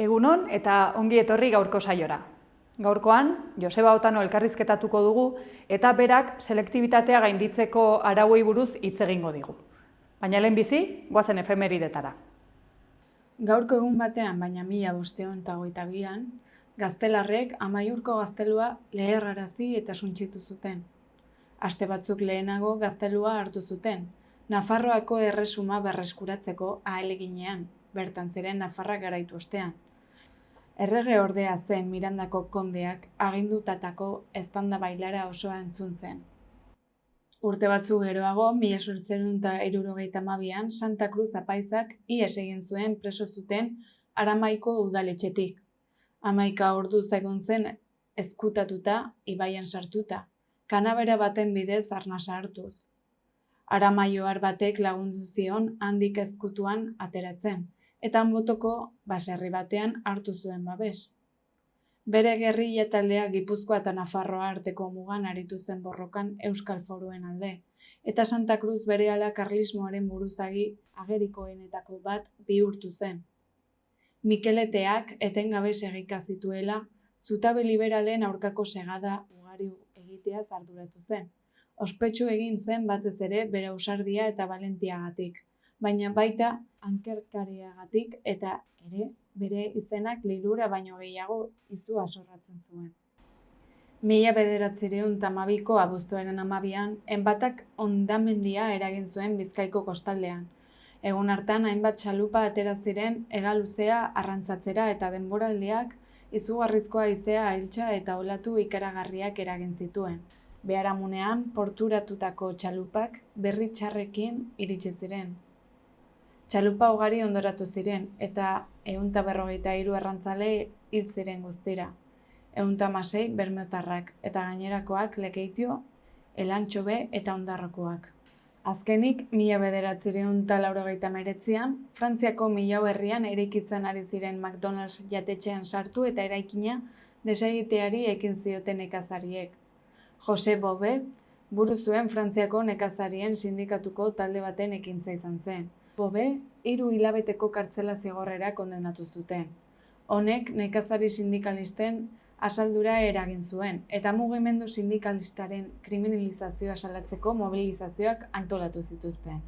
Egunon eta ongi etorri gaurko saiora. Gaurkoan, Joseba Otano elkarrizketatuko dugu eta berak selektibitatea gainditzeko arauei buruz hitz egingo digu. Baina lehenbizi, goazen efemeridetara. Gaurko egun batean, baina 1522an, gaztelarrek Amaiurko gaztelua leherrarazi eta suntsitu zuten. Aste batzuk lehenago gaztelua hartu zuten, Nafarroako erresuma berreskuratzeko ahaleginean, bertan ziren Nafarrak garaitu ostean. Errege ordea zen Mirandako kondeak agindutatako eztanda bailara osoa entzun zen. Urte batzuk geroago, 1872an Santa Cruz apaizak ihes egin zuen preso zuten Aramaiko udaletxetik. 11 orduz egon zen ezkutatuta, ibaian sartuta, kanabera baten bidez arnasa hartuz. Aramaioar batek lagundu zion handik ezkutuan ateratzen, eta Anbotoko baserri batean hartu zuen babes. Bere gerrilla taldea Gipuzkoa eta Nafarroa arteko mugan aritu zen borrokan Euskal Foruen alde, eta Santa Cruz berehala karlismoaren buruzagi agerikoenetako bat bihurtu zen. Mikeleteak etengabe segika zituela, zutabe liberalen aurkako segada ugari egiteaz arduratu zen. Ospetsu egin zen batez ere bere ausardia eta valentiagatik, baina baita ankerkariagatik eta ere bere izenak lilura baino gehiago izua sorratzen zuen. 1912ko abuztuaren 12an, enbatak hondamendia eragin zuen Bizkaiko kostaldean. Egun hartan hainbat txalupa atera ziren hegaluzea arrantzatzera eta denboraldiak izugarrizko haizea hailtza eta olatu ikaragarriak eragin zituen. Biharamunean porturatutako txalupak berri txarrekin iritsi ziren. Txalupa ugari ondoratu ziren eta 153 arrantzale hil ziren guztira. 116 bermeotarrak eta gainerakoak Lekeitio, Elantxobe eta Ondarrokoak. Azkenik, 1989an, Frantziako Millau herrian eraikitzen ari ziren McDonald's jatetxean sartu eta eraikina desegiteari ekin zioten nekazariek. Jose Bové buru zuen Frantziako nekazarien sindikatuko talde baten ekintza izan zen. Bové 3 hilabeteko kartzela zigorrera kondenatu zuten. Honek nekazari sindikalisten asaldura eragin zuen eta mugimendu sindikalistaren kriminalizazioa salatzeko mobilizazioak antolatu zituzten.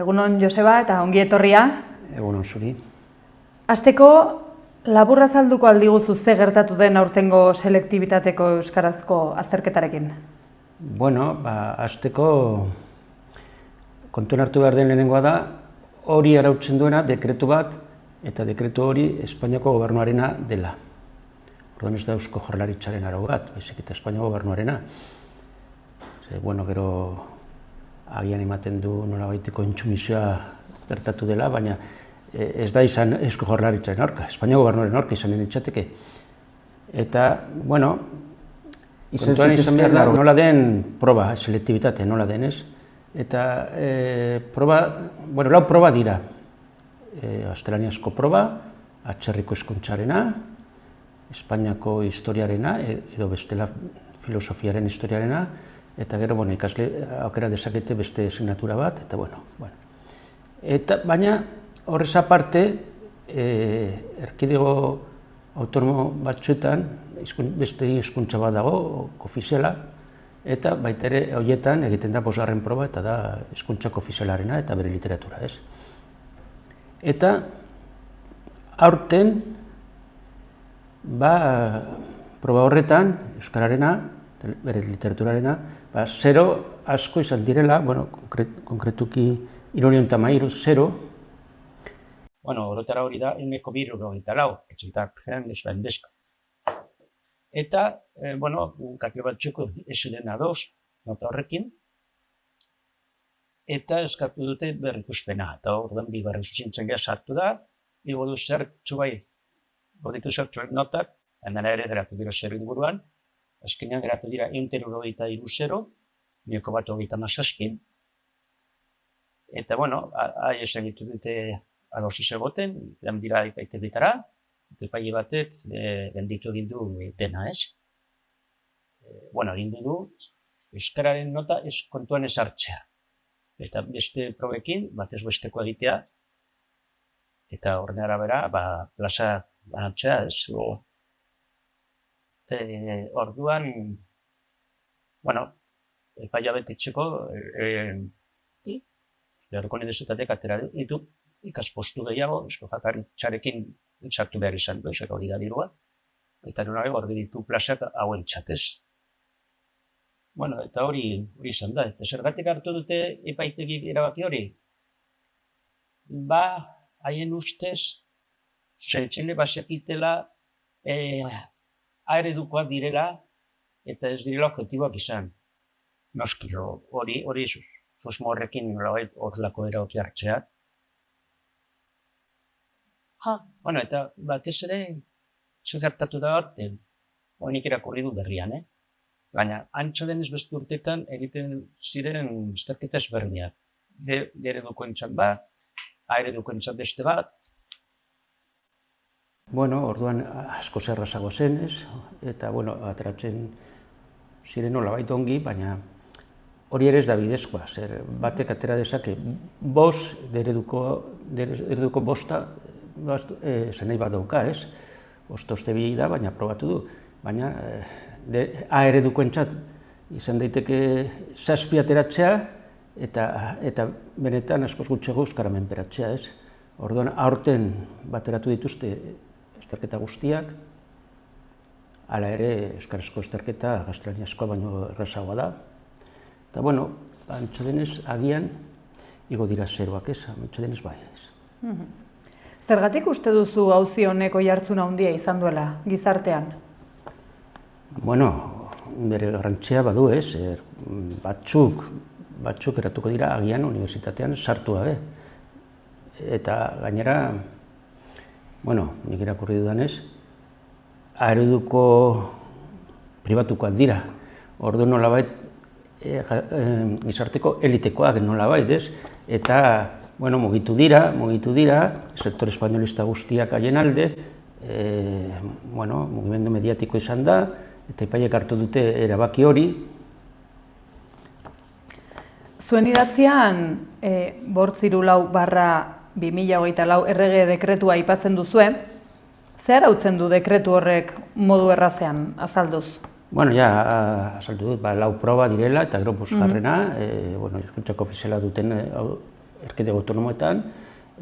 Egunon Joseba eta ongi etorria. Egunon zuri. Hasteko, labur azalduko aldiguzu ze gertatu den aurtengo selektibitateko euskarazko azterketarekin. Bueno, hasteko kontuan hartu behar den lehenengoa da, hori arautzen duena dekretu bat, eta dekretu hori Espainiako gobernuarena dela. Orduan ez da Eusko Jaurlaritzaren arau bat, baizik eta Espainiako gobernuarena. Bueno, gero agian ematen du nolabaiteko intsumisioa gertatu dela, baina ez da izan Eusko Jaurlaritzaren aurka, Espainiako gobernuaren aurka izanen litzateke. Eta, bueno, kontuan izan behar da, nola den proba, selektibitate, nola den ez. Eta lau proba dira. Gaztelaniazko proba, atzerriko hizkuntzarena, Espainiako historiarena, edo bestela filosofiaren historiarena, eta gero, ikasle aukera dezakete beste asignatura bat, eta baina horrez aparte, erkidego autonomo batzuetan, beste hizkuntza bat dago, ofiziala, eta baita ere horietan egiten da bosgarren proba, eta da hizkuntzako ofizialarena eta bere literatura, ez? Eta aurten, proba horretan, euskararena, bere literaturarena, zero asko izan direla, konkretuki 313, zero. Horretara hori da, 1,74, etxetak geran desbain deska. Eta, kakio batzuk ez ziren ados, nota horrekin, eta eskatu dute berrikuspena, eta orduan bi berrikuspentzen geha sartu da, igo du zertzu bai, goditu zertzu notak, hemen ere geratu dira zero inguruan, azkenean geratu dira 1,73, 1,27. Eta, ahi esan ditu dute adosiz egoten, lan dira epaitegitara, epaile batek benditu egin du dena, ez? Egin du, euskararen nota kontuan ez hartzea. Eta beste probekin, batez besteko egitea, eta horren arabera, plaza banatzea, ez? Orduan, epaia betetzeko, Lerroko Unibertsitateak atera ditu ikaspostu gehiago, Eusko Jaurlaritzarekin sartu behar izan du, hori da dirua, eta nolare gorde ditu plazak hauen txatez. Eta hori izan da, eta zergatik hartu dute epaitegi erabaki hori? Haien ustez, zeltsene bazekitela aeredukoak direla eta ez direla objektiboak izan. Noski, hori susmo horrekin horrelako erabaki hartzea. Eta batez ere, zertatu da hor, honik irakurri du berrian, baina antza denez beste urteetan egiten ziren azterketa ezberdinak. Eredukoentzat bat, aeredukoentzat beste bat. Orduan asko zerrazago zen, eta ateratzen ziren nolabait ongi, baina hori ere ez da bidezkoa, zer batek atera dezake ereduko bosta zen nahi bat dauka, ez? Bostoste bi da, baina probatu du, baina A eredukoentzat izan daiteke 7 ateratzea, eta benetan askoz gutxiago euskara menperatzea, ez? Orduan aurten bateratu dituzte azterketa guztiak, hala ere euskarazko azterketa gaztelaniazkoa baino errazagoa da. Eta, antza denez, agian igo dira zeroak, ez? Antza denez bai, ez? Zergatik uste duzu auzi honek oihartzun handia izan duela gizartean? Bere garrantzia badu, ez? Batzuk eratuko dira agian unibertsitatean sartu gabe. Eta gainera, nik irakurri dudanez, aereduko pribatukoak dira. Ordu nolabait, gizarteko elitekoak nolabait, ez? Eta, mugitu dira, sektor espainolista guztiak haien alde, mugimendu mediatiko izan da, eta epaiek hartu dute erabaki hori, Zuen idatzian, 834/2024 errege dekretua aipatzen duzue, zer arautzen du dekretu horrek modu errazean azalduz? Bueno, ja, azaldu dut, 4 proba direla, eta gero bosgarrena, hizkuntzako ofiziala duten erkidego autonomoetan,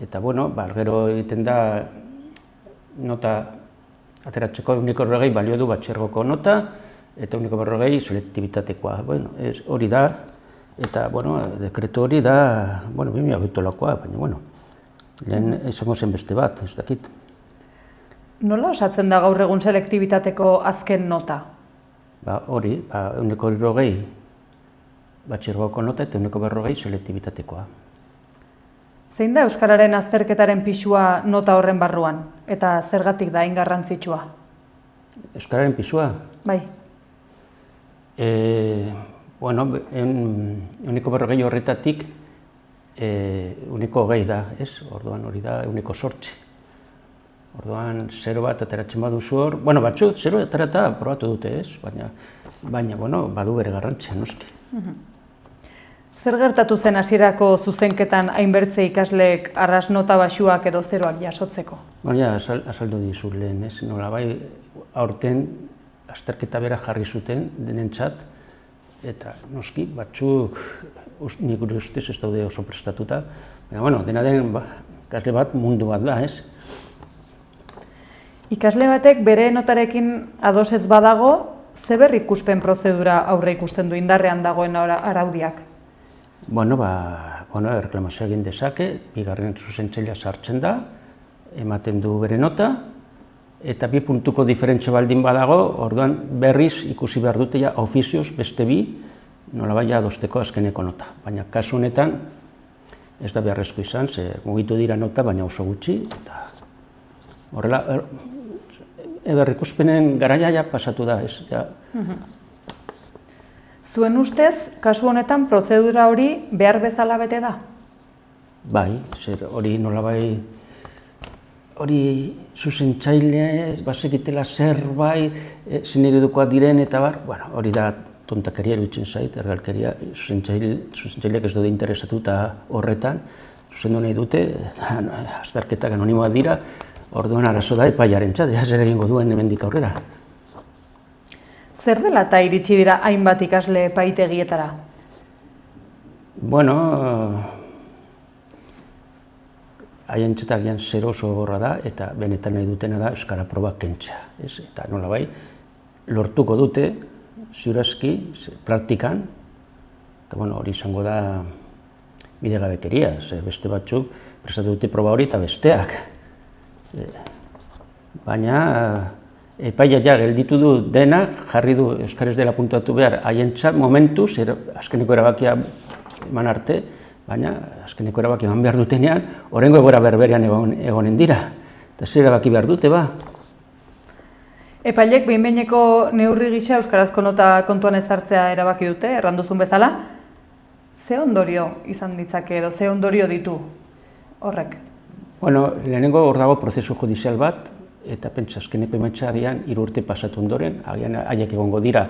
eta, gero egiten da nota ateratzeko 140 balio du batxilergoko nota, eta 140 selektibitatekoa. Hori da, eta, dekretu hori da, 2008koa, baina, lehen izango zen beste bat, ez dakit. Nola osatzen da gaur egun selektibitateko azken nota? Hori, 140 batxilergoko nota eta 140 selektibitatekoa. Zein da euskararen azterketaren pisua nota horren barruan, eta zergatik da hain garrantzitsua? Euskararen pisua? Bai. 140 horretatik 120 da, ez? Orduan hori da 108. Orduan 0 bat ateratzen baduzu hor, batzuk 0 aterata probatu dute, ez? Baina, badu bere garrantzia, noski. Zer gertatu zen hasierako zuzenketan hainbertze ikasleek arras nota baxuak edo 0ak jasotzeko? Azaldu dizut lehen, ez? Nolabai aurten azterketa bera jarri zuten denentzat, eta noski batzuk nik gure ustez ez daude oso prestatuta, baina, dena den ikasle bat mundu bat da, ez? Ikasle batek bere notarekin ados ez badago, ze berrikuspen prozedura aurre ikusten du indarrean dagoen araudiak? Erreklamazioa egin dezake, bigarren zuzentzailea sartzen da, ematen du bere nota, eta 2 puntuko diferentzia baldin badago, orduan berriz ikusi behar dute ja ofizioz beste 2, nolabait adosteko azkeneko nota. Baina kasu honetan ez da beharrezko izan, ze mugitu dira nota, baina oso gutxi, eta horrela, berrikuspenen garaia pasatu da, ez? Zuen ustez, kasu honetan prozedura hori behar bezala bete da? Bai, hori nolabait, hori zuzentzaile, bazekitela zerbait, zein eredukoak diren eta hori da tontakeria iruditzen zait, errealkeria, zuzentzaileak ez dute interesatuta horretan, zuzendu nahi dute, azterketak anonimoak dira, orduan arazo da epaiarentzat, zer egingo duen hemendik aurrera. Zer dela eta iritsi dira hainbat ikasle epaitegietara? Haientzat agian 0 oso gogorra da, eta benetan nahi dutena da euskara proba kentzea. Eta nolabait, lortuko dute, ziurazki, praktikan, eta hori izango da bidegabekeria, beste batzuk prestatu dute proba hori eta besteak. Baina, epaia gelditu du dena, jarri du euskaraz dela puntuatu behar haientzat momentuz, azkeneko erabakia eman arte, baina azkeneko erabaki eman behar dutenean, oraingo egoera berberean egonen dira. Eta zer erabaki behar dute, Epailek behin-behineko neurri gisa euskarazko nota kontuan ezartzea erabaki dute, erranduzun bezala. Ze ondorio izan ditzake edo, ze ondorio ditu horrek? Lehenengo hor dago prozesu judizial bat, eta pentsa azkeneko emaitza agian 3 urte pasatu ondoren, agian haiek egongo dira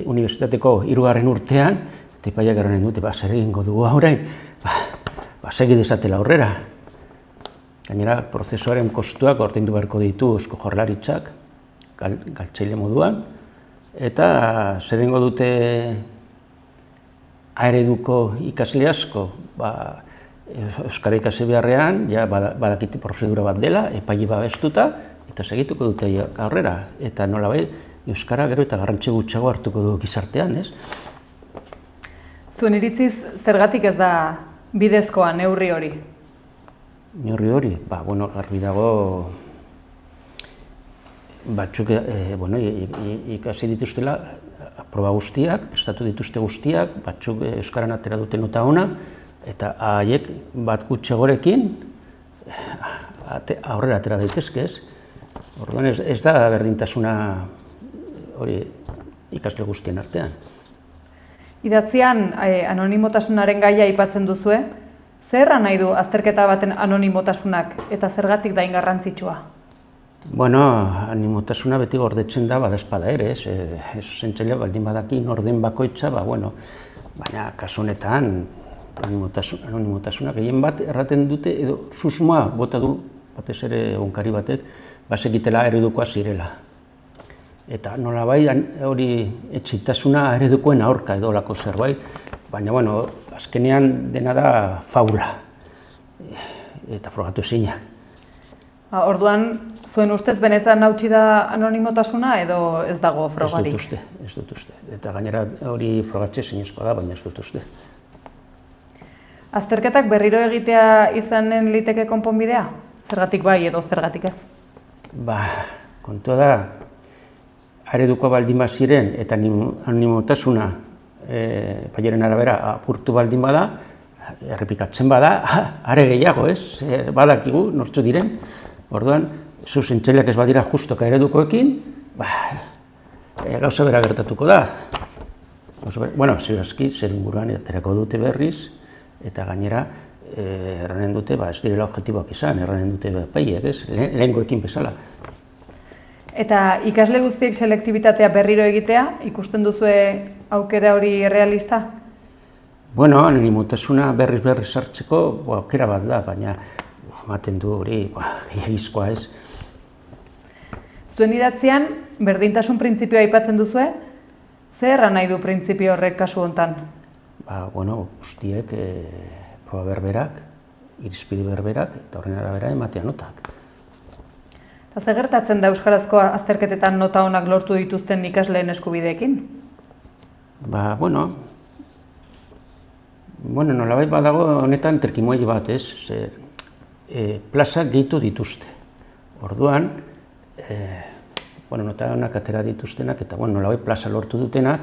unibertsitateko 3. urtean, eta epaiak eronen dute, zer egingo dugu orain, segi dezatela aurrera. Gainera, prozesuaren kostuak ordaindu beharko ditu Eusko Jaurlaritzak, galtzaile moduan, eta zer egingo dute A-ereduko ikasle asko, euskara ikasi beharrean, badakite prozedura bat dela, epaile babestuta, eta segituko dute aurrera. Eta nolabait, euskara gero eta garrantzi gutxiago hartuko du gizartean, ez? Zuen iritziz, zergatik ez da bidezkoa neurri hori? Neurri hori? Garbi dago, batzuk ikasi dituztela proba guztiak, prestatu dituzte guztiak, batzuk euskaran atera dute nota ona, eta haiek bat gutxiagorekin aurrera atera daitezke, ez? Orduan ez da berdintasuna hori ikasle guztien artean. Idatzian anonimotasunaren gaia aipatzen duzue, zer nahi du azterketa baten anonimotasunak eta zergatik da garrantzitsua? Anonimotasuna beti gordetzen da badazpada ere, ez? Zuzentzailea baldin badaki norden bakoitza, baina kasu honetan anonimotasuna gehien bat erraten dute edo susmoa bota du batez ere egunkari batek bazekitela eredukoa zirela. Eta nolabai hori etxitasuna eredukoen aurka edo lako zerbait, baina bueno, azkenean dena da faula eta frogatu ezinak. Orduan, zuen ustez benetan hautsi da anonimotasuna edo ez dago frogari? Ez dut uste. Eta gainera hori frogatze zinezkoa da, baina ez dut uste. Azterketak berriro egitea izanen liteke konponbidea? Zergatik bai edo zergatik ez? Kontua da, eredukoa baldin baziren eta anonimotasuna epaiaren arabera apurtu baldin bada, errepikatzen bada, are gehiago, ez? Badakigu, nortzu diren. Orduan, zuzentzaileak ez badira justoka eredukoekin, gauza bera gertatuko da. Bueno, ziurazki, zer inguruan aterako dute berriz, eta gainera, erranen dute, ez direla objektiboak izan, erranen dute epaileek, ez? Lehengoekin bezala. Eta ikasle guztiek selektibitatea berriro egitea, ikusten duzue aukera hori realista? Bueno, anonimotasuna berriz hartzeko aukera bat da, baina ematen du hori gehiagizkoa ez. Zuen idatzian, berdintasun printzipioa aipatzen duzue, zer erran nahi du printzipio horrek kasu hontan? Bueno, guztiek proba berberak, irizpide berberak, eta horren arabera ematea notak. Eta zer gertatzen da euskarazko azterketetan nota onak lortu dituzten ikasleen eskubideekin? Bueno, nolabait badago honetan trikimoi bat, ez? Plazak gehitu dituzte. Orduan, nota onak atera dituztenak eta nolabait plaza lortu dutenak,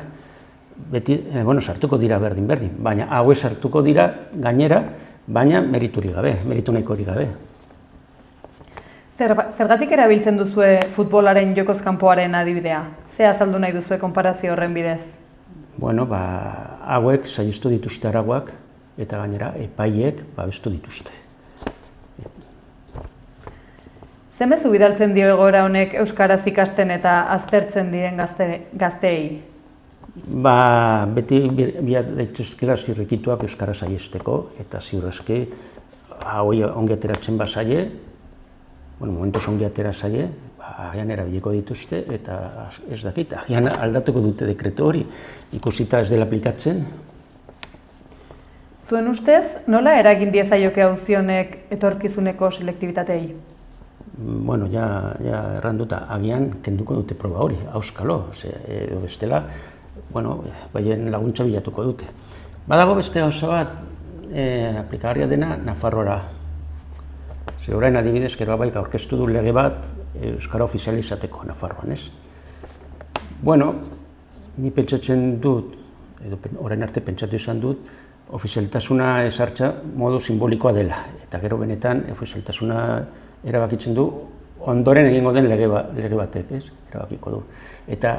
beti, sartuko dira berdin, baina hauek sartuko dira gainera, baina meriturik gabe, meritu nahikorik gabe. Zergatik erabiltzen duzue futbolaren jokoz kanpoaren adibidea? Ze azaldu nahi duzue konparazio horren bidez? Hauek saihestu dituzte arauak eta gainera epaileek babestu dituzte. Ze mezu bidaltzen dio egoera honek euskaraz ikasten eta aztertzen diren gazteei? Beti daitezkela zirrikituak euskara saihesteko eta ziurazki hauei ongi ateratzen bazaie, momentuz ongi atera zaie, agian erabiliko dituzte eta ez dakit, agian aldatuko dute dekretu hori, ikusita ez dela aplikatzen. Zuen ustez, nola eragin diezaioke auzi honek etorkizuneko selektibitateei? Ja erranduta, agian kenduko dute proba hori, auskalo, edo bestela, baien laguntza bilatuko dute. Badago beste gauza bat, aplikagarria dena Nafarroara. Orain adibidez, gero baik aurkeztu du lege bat euskara ofizializateko Nafarroan, ez? Ni pentsatzen dut, edo orain arte pentsatu izan dut, ofizialtasuna ezartza modu simbolikoa dela. Eta gero benetan ofizialtasuna erabakitzen du ondoren egingo den lege batek, ez? Erabakiko du. Eta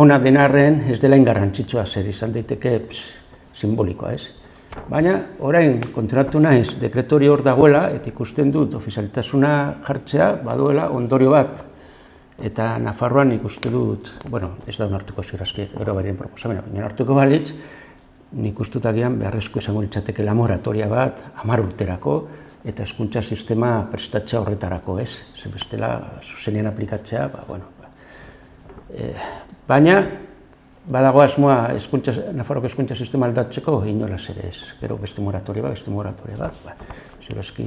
ona denarren ez dela ingarrantzitsua zer izan daiteke simbolikoa, ez? Baina, orain, konturatu naiz, dekretu hori hor dagoela, eta ikusten dut ofizialtasuna jartzea baduela ondorio bat. Eta Nafarroan ikusten dut, ez da onartuko ziurazki, gero berien proposamena, baina hartuko balitz, nik ustut agian beharrezko izango litzateke moratoria bat, 10 urterako, eta hezkuntza sistema prestatzea horretarako, ez? Ze bestela, zuzenean aplikatzea, baina, badago asmoa Nafarroko hezkuntza sistema aldatzeko, inolaz ere ez. Gero beste moratoria bat, ziurazki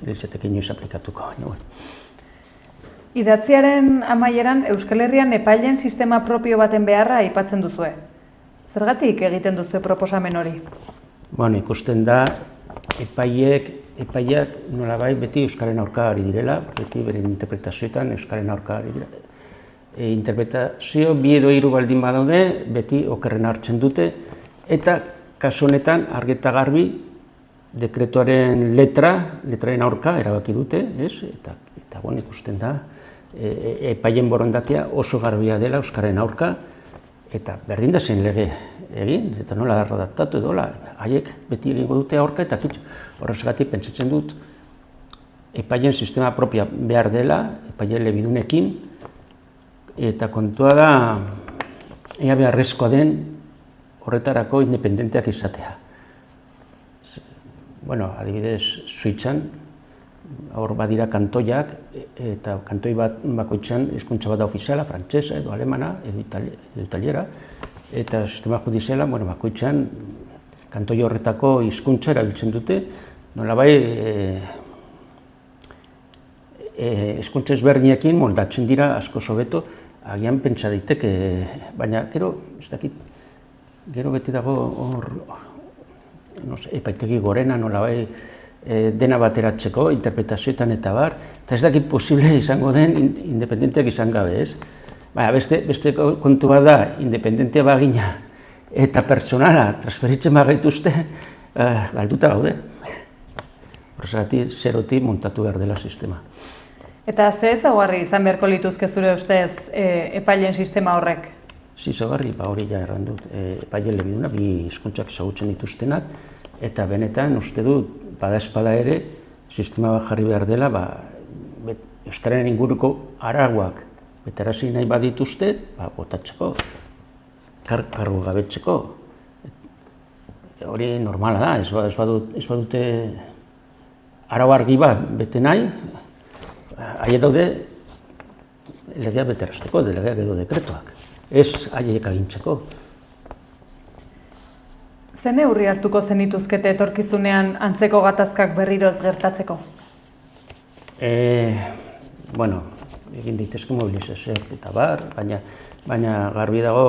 litzateke inoiz aplikatuko. Idatziaren amaieran Euskal Herrian epaileen sistema propio baten beharra aipatzen duzue. Zergatik egiten duzue proposamen hori? Ikusten da, epaileak nolabait beti euskaren aurka ari direla, beti beren interpretazioetan euskaren aurka ari direla. Interpretazio bi edo hiru baldin badaude, beti okerrena hartzen dute, eta kasu honetan argi eta garbi dekretuaren letraren aurka erabaki dute, ez? Eta ikusten da, epaileen borondatea oso garbia dela euskaren aurka, eta berdin da zen lege egin, eta nola erradaktatu edo, haiek beti egingo dute aurka, eta horrezagatik pentsatzen dut, epaileen sistema propia behar dela, epaileen lebidunekin, eta kontua da, ea beharrezkoa den horretarako independenteak izatea. Bueno, adibidez, Suitzan, hor badira kantoiak, eta kantoi bakoitzean hizkuntza bat da ofiziala, frantsesa edo alemana edo italiera, eta sistema judiziala, bakoitzean kantoi horretako hizkuntza erabiltzen dute, nolabait hizkuntza ezberdinekin moldatzen dira asko hobeto, agian pentsa daiteke, baina gero, ez dakit, gero beti dago hor, epaitegi gorena nolabait dena bateratzeko, interpretazioetan eta bar, eta ez dakit posible izango den independenteak izan gabe, ez? Baina beste kontu bat da, independentea bagina eta pertsonala transferitzen bagaituzte, galduta gaude. Horregatik, zerotik montatu behar dela sistema. Eta ze ezaugarri izan beharko lituzke zure ustez epaileen sistema horrek? Ezaugarri, hori ja erran dut, epaile elebiduna, bi hizkuntzak ezagutzen dituztenak, eta benetan uste dut, badaezpada ere, sistema bat jarri behar dela, euskararen inguruko arauak betarazi nahi badituzte, botatzeko, kargu gabetzeko. Hori normala da, ez badute arau argi bat bete nahi, haiek daude legeak beterazteko, legeak edo dekretuak, ez haiek agintzeko. Ze neurri hartuko zenituzkete etorkizunean antzeko gatazkak berriro ez gertatzeko? Egin daitezke mobilizazioak eta bar, baina garbi dago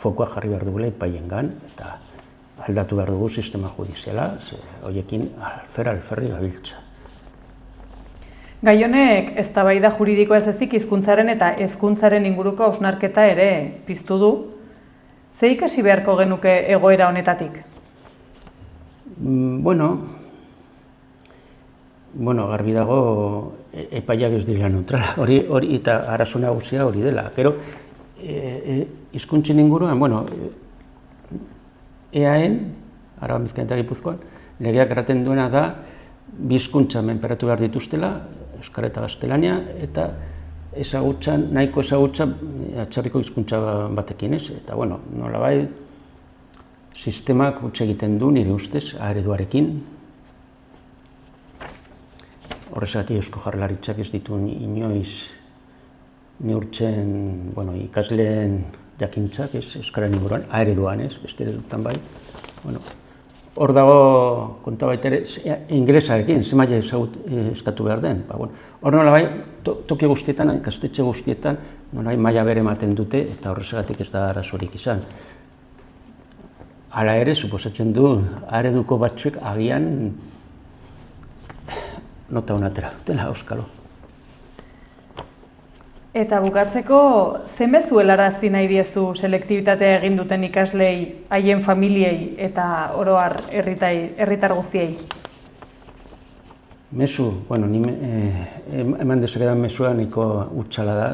fokoa jarri behar dugula epaiengan eta aldatu behar dugu sistema judiziala, horiekin alferri gabiltza. Gai honek eztabaida juridikoa ez ezik hizkuntzaren eta hezkuntzaren inguruko hausnarketa ere piztu du. Ze ikasi beharko genuke egoera honetatik? Garbi dago epaiak ez dira neutrala, hori eta arazo nagusia hori dela. Gero, hizkuntzen inguruan, EAEn, Araba, Bizkaia eta Gipuzkoan, legeak erraten duena da bi hizkuntza menperatu behar dituztela, euskara eta gaztelania, eta nahiko ezagutza atzerriko hizkuntza batekin ez. Eta, nolabait, sistemak huts egiten du nire ustez, A-ereduarekin. Horregatik Eusko Jaurlaritzak ez ditu inoiz neurtzen ikasleen jakintzak, euskararen inguruan, A-ereduan ez, beste eredutan bai. Hor dago konta baita ere, ingelesarekin, ze maila eskatu behar den. Hor nolabait, toki guztietan, ikastetxe guztietan, nolabait maila bere ematen dute eta horregatik ez da arazorik izan. Hala ere, suposatzen du, A-ereduko batzuek agian nota honatera dutela, auskalo. Eta bukatzeko, ze mezu helarazi nahi diezu selektibitatea egin duten ikaslei, haien familiei eta oro har herritar guztiei? Mezu, eman dezakedan mezua nahiko hutsala da,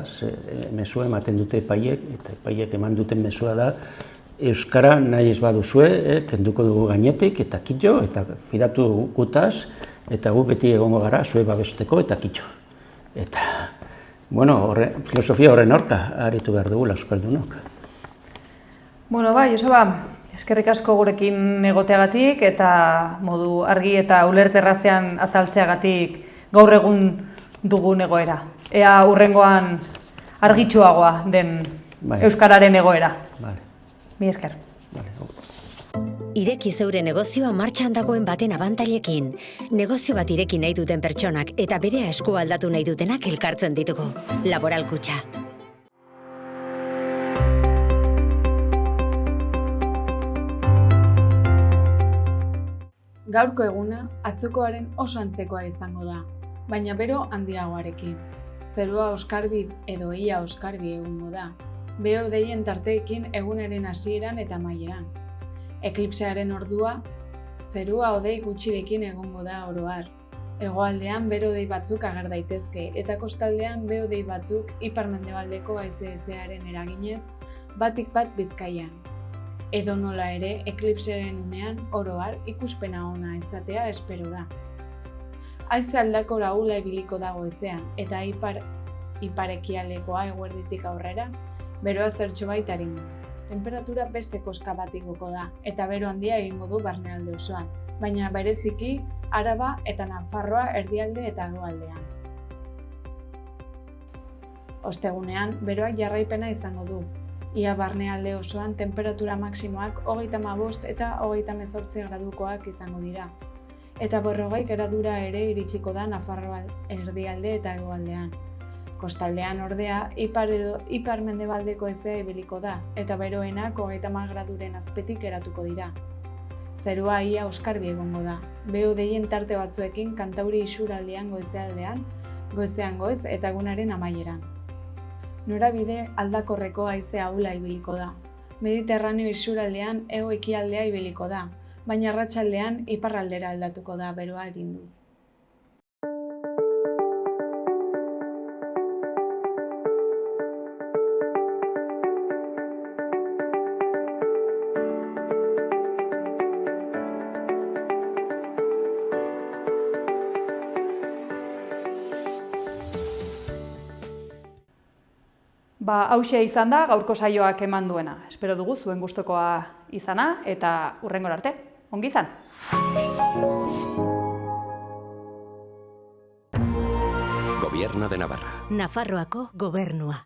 mezua ematen dute epaiek, eta epaiek eman duten mezua da, euskara nahi ez baduzue, kenduko dugu gainetik eta kitxo, eta fidatu gutaz, eta gu beti egongo gara, zue babesteko eta kitxo. Eta, filosofia horren aurka aritu behar dugula euskaldunok. Joseba, eskerrik asko gurekin egoteagatik eta modu argi eta ulerterrazean azaltzeagatik gaur egun dugun egoera. Ea hurrengoan argitsuagoa den euskararen egoera. Mi esker. Ireki zeure negozioa martxan dagoen baten abantailekin. Negozio bat ireki nahi duten pertsonak eta berea esku aldatu nahi dutenak elkartzen ditugu. Laboral Kutxa. Gaurko eguna atzokoaren oso antzekoa izango da, baina bero handiagoarekin. Zerua oskarbi edo ia oskarbi egungo da. Beho-deien tarteekin egunaren hasieran eta amaieran. Eklipsearen ordua, zerua hodei gutxirekin egongo da oro har. Hegoaldean bero-hodei batzuk ager daitezke eta kostaldean beho-hodei batzuk ipar-mendebaldeko haize-hezearen eraginez, batik bat Bizkaian. Edonola ere, eklipsearen unean oro har ikuspena ona izatea espero da. Haize aldako ahula ibiliko dago ezean eta ipar-ekialdekoa eguerditik aurrera, beroa zertxo bait arinduz. Temperatura beste koska bat igoko da, eta bero handia egingo du barnealde osoan, baina bereziki Araba eta Nafarroa erdialde eta hegoaldean. Ostegunean, beroak jarraipena izango du. Ia barnealde osoan temperatura maksimoak 35 eta 38 gradukoak izango dira. Eta 40 gradura ere iritsiko da Nafarroa erdialde eta hegoaldean. Kostaldean ordea, ipar-mendebaldeko haizea ibiliko da, eta beroenak 30 graduren azpetik eratuko dira. Zerua ia oskarbi egongo da, beho-deien tarte batzuekin Kantauri isurialdean goizean goiz eta egunaren amaieran. Norabide aldakorreko haize ahula ibiliko da. Mediterraneo isurialdean hego-ekialdea ibiliko da, baina arratsaldean iparraldera aldatuko da beroa erinduz. Hauxe izan da gaurko saioak eman duena. Espero dugu zuen gustokoa izana eta hurrengora arte. Ongi izan! Gobierno de Navarra. Nafarroako gobernua.